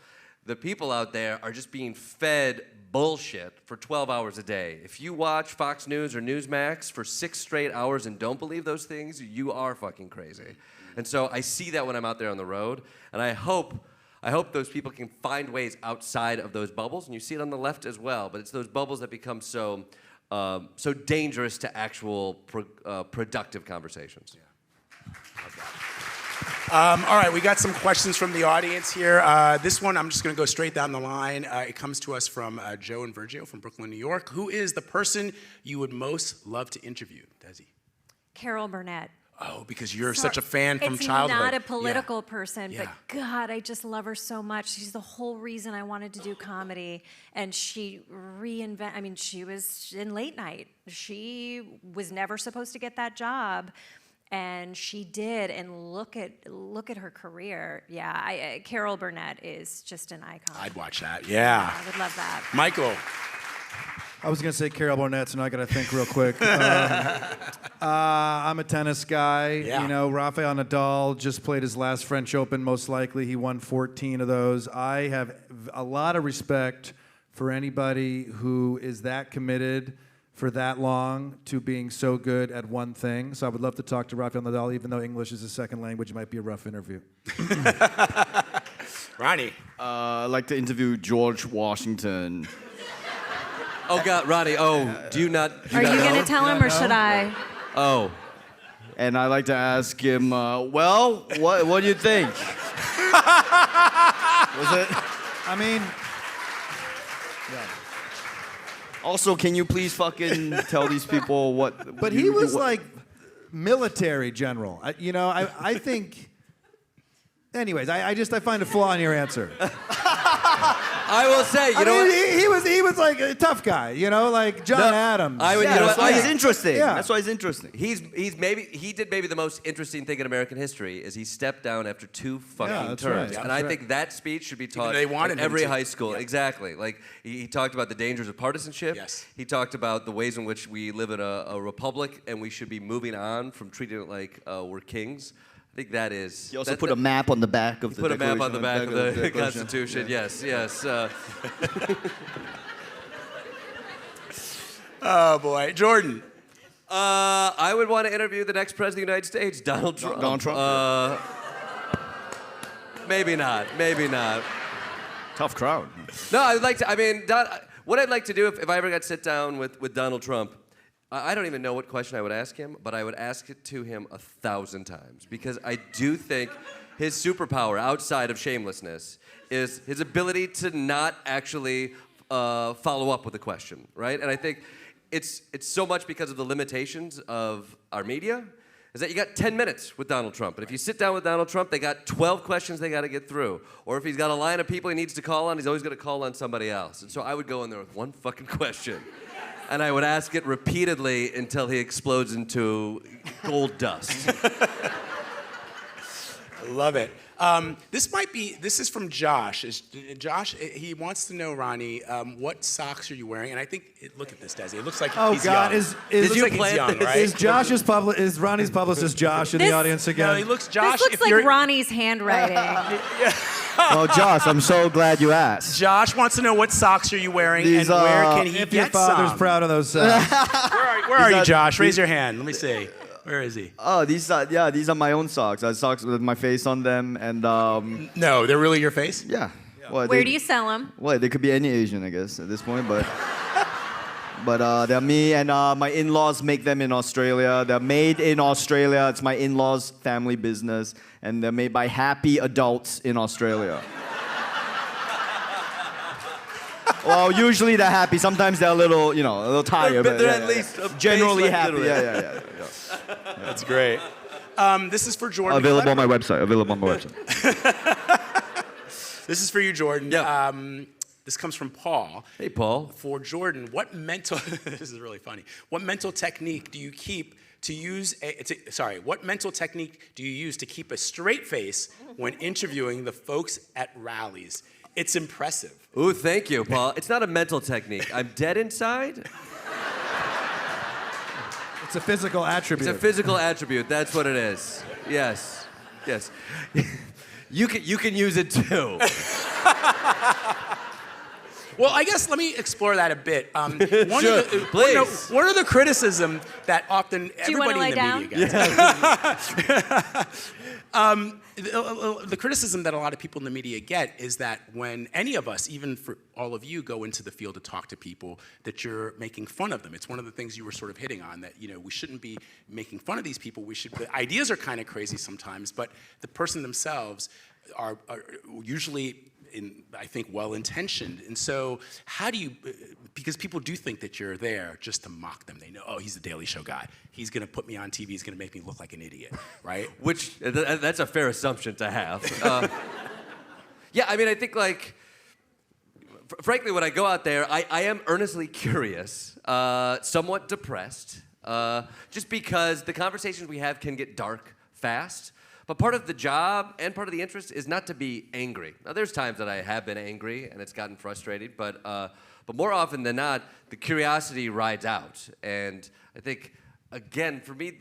The people out there are just being fed bullshit for 12 hours a day. If you watch Fox News or Newsmax for 6 straight hours and don't believe those things, you are fucking crazy. And so I see that when I'm out there on the road, and I hope those people can find ways outside of those bubbles, and you see it on the left as well, but it's those bubbles that become so dangerous to actual productive conversations. All right, we got some questions from the audience here. This one, I'm just going to go straight down the line. It comes to us from Joe and Virgil from Brooklyn, New York. Who is the person you would most love to interview, Desi? Carol Burnett. Oh, because you're such a fan from childhood. It's not a political person, Yeah. but God, I just love her so much. She's the whole reason I wanted to do comedy. And she she was in late night. She was never supposed to get that job. And she did, and look at her career. Yeah, Carol Burnett is just an icon. I'd watch that, yeah. I would love that. Michael. I was going to say Carol Burnett, so now I got to think real quick. I'm a tennis guy. Yeah. You know, Rafael Nadal just played his last French Open, most likely. He won 14 of those. I have a lot of respect for anybody who is that committed for that long to being so good at one thing. So I would love to talk to Rafael Nadal, even though English is a second language. It might be a rough interview. Ronnie. I'd like to interview George Washington. Oh God, Ronnie. Oh, do you not? Are you going to tell him, or should I? Oh. And I'd like to ask him, well, what do you think? Was it? I mean, Also, can you please fucking tell these people what? but he was like military general. I think. Anyways, I find a flaw in your answer. I will say, you know what? He was like a tough guy, like John Adams. I would, Yeah, you know that's what? why he's interesting. Yeah. That's why he's interesting. He did maybe the most interesting thing in American history is he stepped down after 2 fucking that's terms. right. Yeah, and that's I right. think that speech should be taught they wanted in him every to. high school. Yeah. Exactly. Like he talked about the dangers of partisanship. Yes. He talked about the ways in which we live in a republic and we should be moving on from treating it like we're kings. I think that is. He also put a map on the back of the Put a map on the back of the Declaration. Constitution. Yeah. Yes. Oh, boy. Jordan. I would want to interview the next president of the United States, Donald Trump. Donald Trump. Maybe not. Tough crowd. No, I'd like to. What I'd like to do if I ever got to sit down with Donald Trump, I don't even know what question I would ask him, but I would ask it to him 1,000 times because I do think his superpower outside of shamelessness is his ability to not actually follow up with a question, right? And I think it's so much because of the limitations of our media. Is that you got 10 minutes with Donald Trump. And if you sit down with Donald Trump, they got 12 questions they got to get through. Or if he's got a line of people he needs to call on, he's always going to call on somebody else. And so I would go in there with one fucking question. And I would ask it repeatedly until he explodes into gold dust. I love it. This is from Josh. Josh, he wants to know, Ronnie, what socks are you wearing? And I think, look at this, Desi. It looks like he's God, young. is It looks like he's young, right? is Ronnie's publicist Josh in the This- audience again? No, he looks, Josh, This looks if like you're... Ronnie's handwriting. Well, Josh, I'm so glad you asked. Josh wants to know what socks are you wearing These, and where can he if your get father's some? proud of those socks. Where are you, are- Josh? Raise your hand. Let me see. Where is he? Oh, these are my own socks. I have socks with my face on them, and No, they're really your face? yeah. Well, Where do you sell them? Well, they could be any Asian, I guess, at this point, but they're me, and my in-laws make them in Australia. They're made in Australia. It's my in-laws' family business, and they're made by happy adults in Australia. Well, usually they're happy. Sometimes they're a little tired. They're but at least a generally base happy. length Yeah. That's great. This is for Jordan. Available on my website. This is for you, Jordan. Yeah. This comes from Paul. Hey, Paul. For Jordan, what mental this is really funny. What mental technique do you keep what mental technique do you use to keep a straight face when interviewing the folks at rallies? It's impressive. Ooh, thank you, Paul. It's not a mental technique. I'm dead inside. It's a physical attribute. It's a physical attribute. That's what it is. Yes. Yes. You can use it too. Well, I guess let me explore that a bit. Please. One of the criticism that often everybody in the media gets. The criticism that a lot of people in the media get is that when any of us, even for all of you, go into the field to talk to people, that you're making fun of them. It's one of the things you were sort of hitting on, that we shouldn't be making fun of these people. The ideas are kind of crazy sometimes, but the person themselves are usually, I think, well-intentioned. And so how do you, because people do think that you're there just to mock them. They know, oh, he's the Daily Show guy. He's going to put me on TV. He's going to make me look like an idiot, right? Which, that's a fair assumption to have. Yeah, I mean, I think, like, frankly, when I go out there, I am earnestly curious, somewhat depressed, just because the conversations we have can get dark fast. But part of the job and part of the interest is not to be angry. Now, there's times that I have been angry and it's gotten frustrating, but more often than not, the curiosity rides out. And I think, again, for me,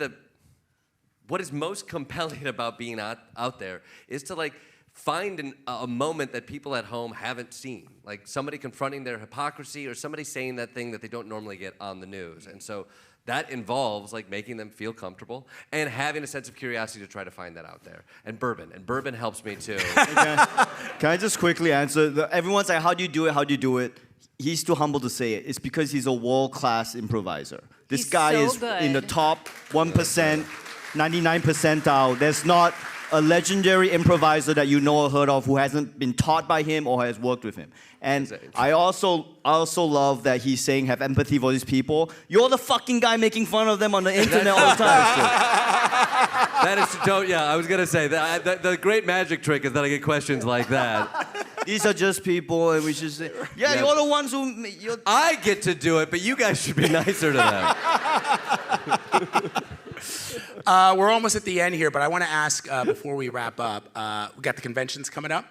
what is most compelling about being out there is to, like, find a moment that people at home haven't seen. Like somebody confronting their hypocrisy or somebody saying that thing that they don't normally get on the news. And so that involves, like, making them feel comfortable and having a sense of curiosity to try to find that out there. And bourbon helps me too. Can I just quickly answer? Everyone's like, how do you do it? How do you do it? He's too humble to say it. It's because he's a world-class improviser. This guy is in the top 1%, 99 percentile. There's not a legendary improviser that you know or heard of who hasn't been taught by him or has worked with him. And I also love that he's saying have empathy for these people. You're the fucking guy making fun of them on the internet all the time. That is, yeah, I was gonna say, the great magic trick is that I get questions like that. These are just people, and we should say, yeah. You're the ones who... I get to do it, but you guys should be nicer to them. We're almost at the end here, but I want to ask, before we wrap up, we got the conventions coming up,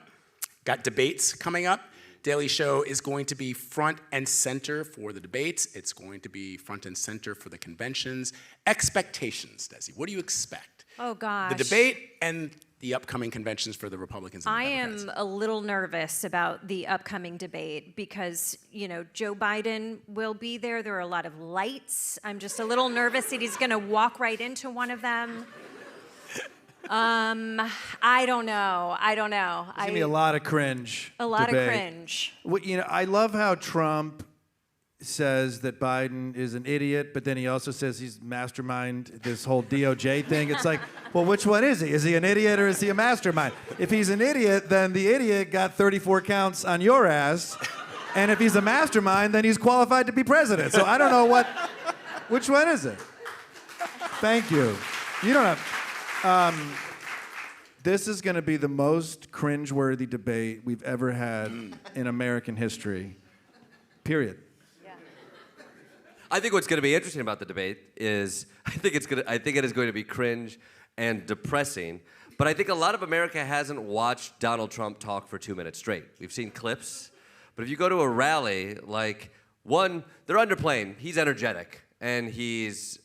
got debates coming up. Daily Show is going to be front and center for the debates. It's going to be front and center for the conventions. Expectations, Desi, what do you expect? Oh, gosh. The debate and the upcoming conventions for the Republicans and the Democrats. I am a little nervous about the upcoming debate because, Joe Biden will be there. There are a lot of lights. I'm just a little nervous that he's going to walk right into one of them. I don't know. There's going to be a lot of cringe. A lot debate. of cringe. Well, I love how Trump says that Biden is an idiot, but then he also says he's mastermind this whole DOJ thing. It's like, well, which one is he? Is he an idiot or is he a mastermind? If he's an idiot, then the idiot got 34 counts on your ass. And if he's a mastermind, then he's qualified to be president. So I don't know which one is it? Thank you. You don't have... this is going to be the most cringeworthy debate we've ever had in American history. Period. I think what's going to be interesting about the debate is I think it is going to be cringe and depressing. But I think a lot of America hasn't watched Donald Trump talk for 2 minutes straight. We've seen clips, but if you go to a rally, like, one, they're underplaying. He's energetic and he's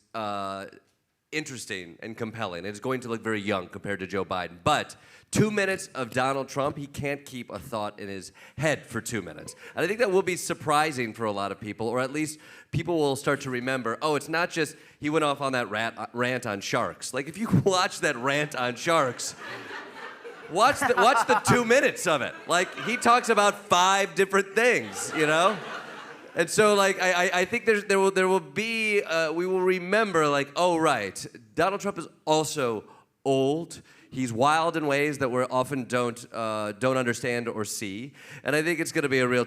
interesting and compelling. It's going to look very young compared to Joe Biden. But 2 minutes of Donald Trump, he can't keep a thought in his head for 2 minutes. And I think that will be surprising for a lot of people, or at least people will start to remember, oh, it's not just he went off on that rant on sharks. Like, if you watch that rant on sharks, watch the 2 minutes of it. Like, he talks about 5 different things, And so, like, I think there will be, we will remember, like, oh, right, Donald Trump is also old. He's wild in ways that we often don't understand or see. And I think we're going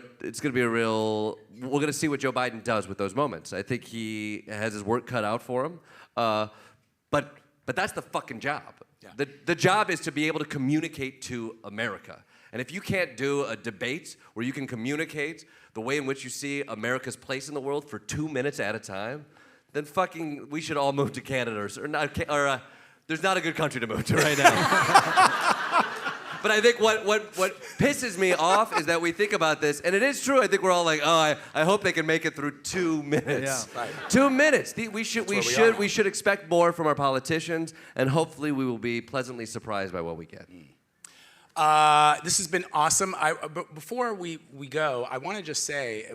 to see what Joe Biden does with those moments. I think he has his work cut out for him. But that's the fucking job. Yeah. The job is to be able to communicate to America. And if you can't do a debate where you can communicate the way in which you see America's place in the world for 2 minutes at a time, then fucking we should all move to Canada or there's not a good country to move to right now. But I think what pisses me off is that we think about this, and it is true. I think we're all like, oh, I hope they can make it through 2 minutes. Yeah. Right. 2 minutes. We should expect more from our politicians, and hopefully we will be pleasantly surprised by what we get. This has been awesome. But before we go, I want to just say,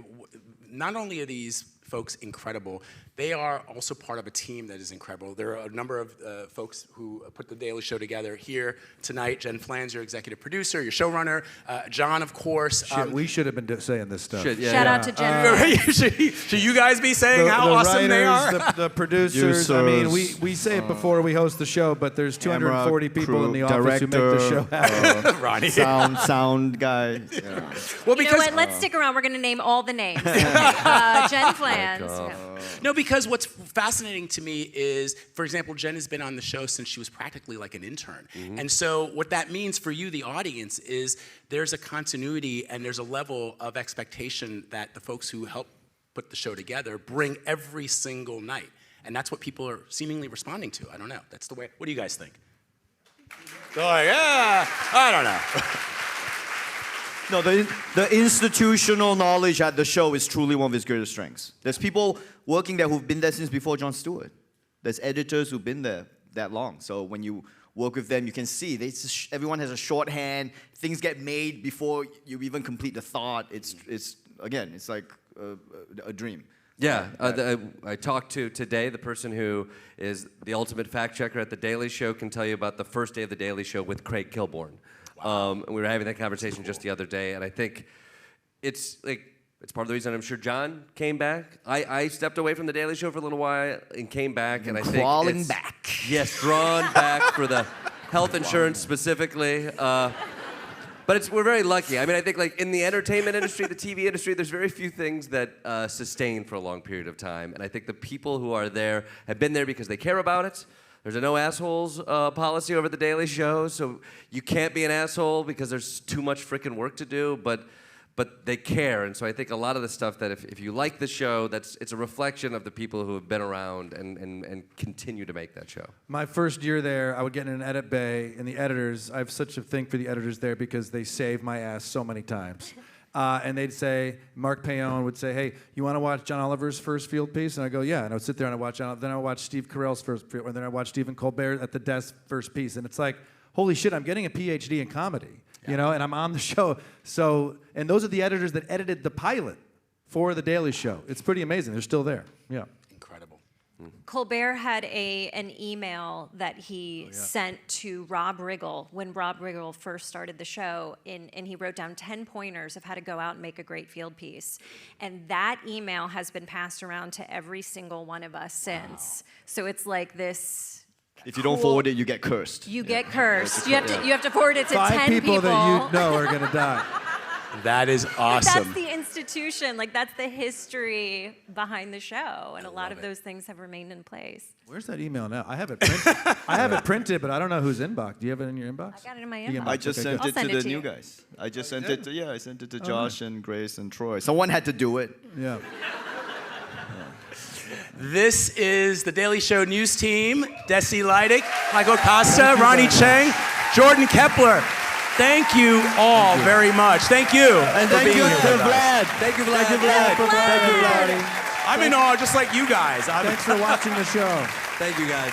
not only are these folks incredible, they are also part of a team that is incredible. There are a number of folks who put the Daily Show together here tonight. Jen Flans, your executive producer, your showrunner. Jon, of course. Shit, we should have been saying this stuff. Shout out to Jen. Should you guys be saying how awesome they are? The producers. I mean, we say it before we host the show, but there's 240 people in the office who make the show happen. Ronnie. Sound guy. Yeah. Well, You know what? Let's stick around. We're going to name all the names. Jen Flans. No, because what's fascinating to me is, for example, Jen has been on the show since she was practically like an intern. Mm-hmm. And so what that means for you, the audience, is there's a continuity and there's a level of expectation that the folks who help put the show together bring every single night. And that's what people are seemingly responding to. I don't know. That's the way. What do you guys think? Oh, yeah. I don't know. No, the institutional knowledge at the show is truly one of its greatest strengths. There's people working there who've been there since before Jon Stewart. There's editors who've been there that long. So when you work with them, you can see everyone has a shorthand. Things get made before you even complete the thought. It's like a dream. Yeah, I talked to today the person who is the ultimate fact checker at The Daily Show can tell you about the first day of The Daily Show with Craig Kilborn. Wow. And we were having that conversation just the other day, and I think it's part of the reason I'm sure Jon came back. I stepped away from The Daily Show for a little while and came back, and I think crawling back. Yes, drawn back for the health insurance specifically. But we're very lucky. I mean, I think like in the entertainment industry, the TV industry, there's very few things that sustain for a long period of time, and I think the people who are there have been there because they care about it. There's a no assholes policy over The Daily Show, so you can't be an asshole because there's too much freaking work to do, but they care, and so I think a lot of the stuff that if you like the show, it's a reflection of the people who have been around and continue to make that show. My first year there, I would get in an edit bay, and the editors, I have such a thing for the editors there because they save my ass so many times. And they'd say, Mark Payon would say, hey, you want to watch John Oliver's first field piece? And I'd go, yeah. And I would sit there and I'd watch John, then I would watch Steve Carell's first field, and then I'd watch Stephen Colbert at the desk first piece. And it's like, holy shit, I'm getting a PhD in comedy, you know, and I'm on the show. So, and those are the editors that edited the pilot for The Daily Show. It's pretty amazing. They're still there. Yeah. Incredible. Colbert had an email that he sent to Rob Riggle when Rob Riggle first started the show, and he wrote down 10 pointers of how to go out and make a great field piece. And that email has been passed around to every single one of us since. Wow. So it's like this. If you don't forward it, you get cursed. You get cursed. You have to forward it to 5 10 people. 5 people that you know are gonna die. That is awesome. That's the institution. Like, that's the history behind the show. And a lot of those things have remained in place. Where's that email now? I have it printed. I have it printed, but I don't know whose inbox. Do you have it in your inbox? I got it in my inbox. I just sent it to the new guys. I just sent it to, I sent it to Josh and Grace and Troy. Someone had to do it. Yeah. This is The Daily Show news team. Desi Lydic, Michael Kosta, Ronny Chieng, Jordan Klepper. Thank you all very much. Thank you. And thank you to Vlad. Thank you, Vlad. Thank you, Vlad. Thank you, Vlad. I'm in awe just like you guys. Thanks for watching the show. Thank you, guys.